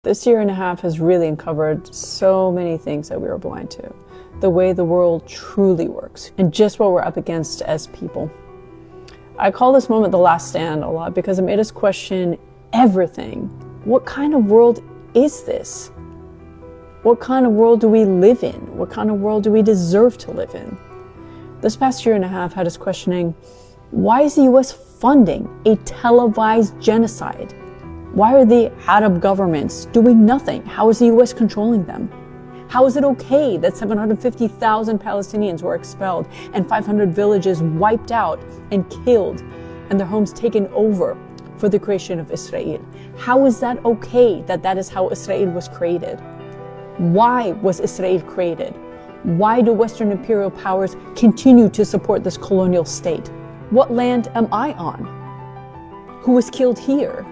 This year and a half has really uncovered so many things that we were blind to. The way the world truly works and just what we're up against as people. I call this moment the last stand a lot because it made us question everything. What kind of world is this? What kind of world do we live in? What kind of world do we deserve to live in? This past year and a half had us questioning, why is the US funding a televised genocide? Why are the Arab governments doing nothing? How is the US controlling them? How is it okay that 750,000 Palestinians were expelled and 500 villages wiped out and killed and their homes taken over for the creation of Israel? How is that okay that that is how Israel was created? Why was Israel created? Why do Western imperial powers continue to support this colonial state? What land am I on? Who was killed here?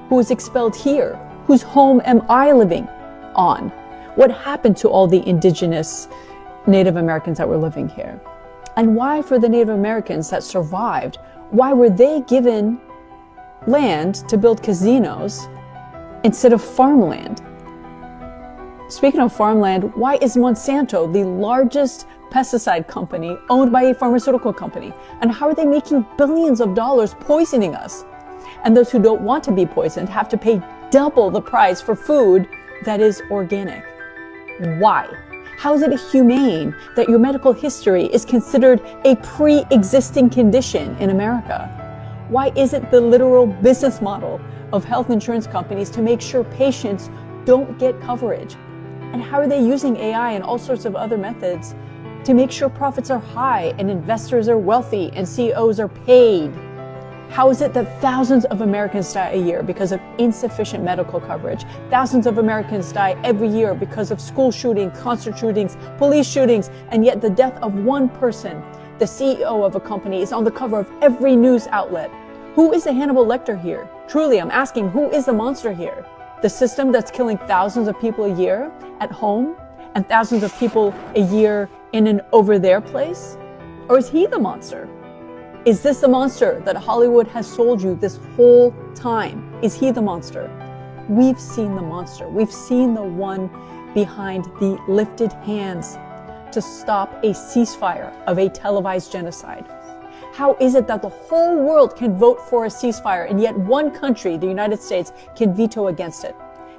Who was expelled here? Whose home am I living on? What happened to all the indigenous Native Americans that were living here? And why, for the Native Americans that survived, why were they given land to build casinos instead of farmland? Speaking of farmland, why is Monsanto the largest pesticide company owned by a pharmaceutical company? And how are they making billions of dollars poisoning us? And those who don't want to be poisoned have to pay double the price for food that is organic. Why? How is it humane that your medical history is considered a pre-existing condition in America? Why is it the literal business model of health insurance companies to make sure patients don't get coverage? And how are they using AI and all sorts of other methods to make sure profits are high and investors are wealthy and CEOs are paid? How is it that thousands of Americans die a year because of insufficient medical coverage? Thousands of Americans die every year because of school shootings, concert shootings, police shootings, and yet the death of one person, the CEO of a company, is on the cover of every news outlet. Who is the Hannibal Lecter here? Truly, I'm asking, who is the monster here? The system that's killing thousands of people a year at home and thousands of people a year in an over there place? Or is he the monster? Is this the monster that Hollywood has sold you this whole time? Is he the monster? We've seen the monster. We've seen the one behind the lifted hands to stop a ceasefire of a televised genocide. How is it that the whole world can vote for a ceasefire and yet one country, the United States, can veto against it?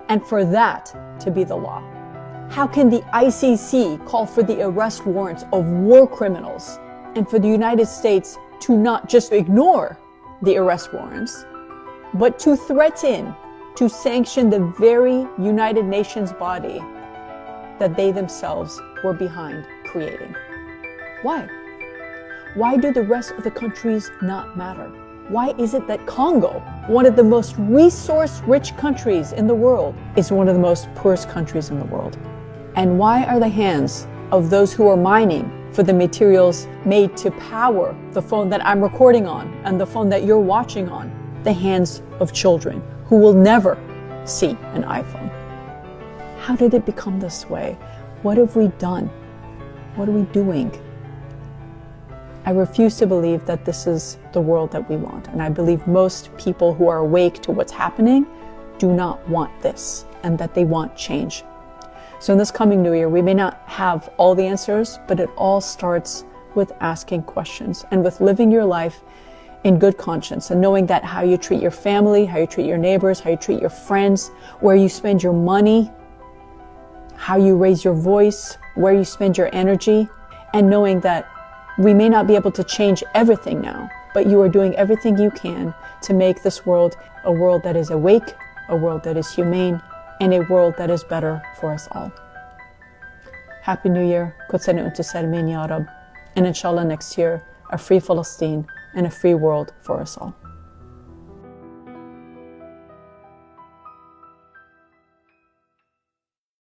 And for that to be the law. How can the ICC call for the arrest warrants of war criminals and for the United States to not just ignore the arrest warrants, but to threaten to sanction the very United Nations body that they themselves were behind creating? Why? Why do the rest of the countries not matter? Why is it that Congo, one of the most resource-rich countries in the world, is one of the most poorest countries in the world? And why are the hands of those who are mining for the materials made to power the phone that I'm recording on and the phone that you're watching on, the hands of children who will never see an iPhone? How did it become this way? What have we done? What are we doing? I refuse to believe that this is the world that we want. And I believe most people who are awake to what's happening do not want this and that they want change. So in this coming new year, we may not have all the answers, but it all starts with asking questions and with living your life in good conscience and knowing that how you treat your family, how you treat your neighbors, how you treat your friends, where you spend your money, how you raise your voice, where you spend your energy, and knowing that we may not be able to change everything now, but you are doing everything you can to make this world a world that is awake, a world that is humane, and a world that is better for us all. Happy New Year, كل سنة وأنتم سالمين يا رب, and inshallah next year, a free Palestine and a free world for us all.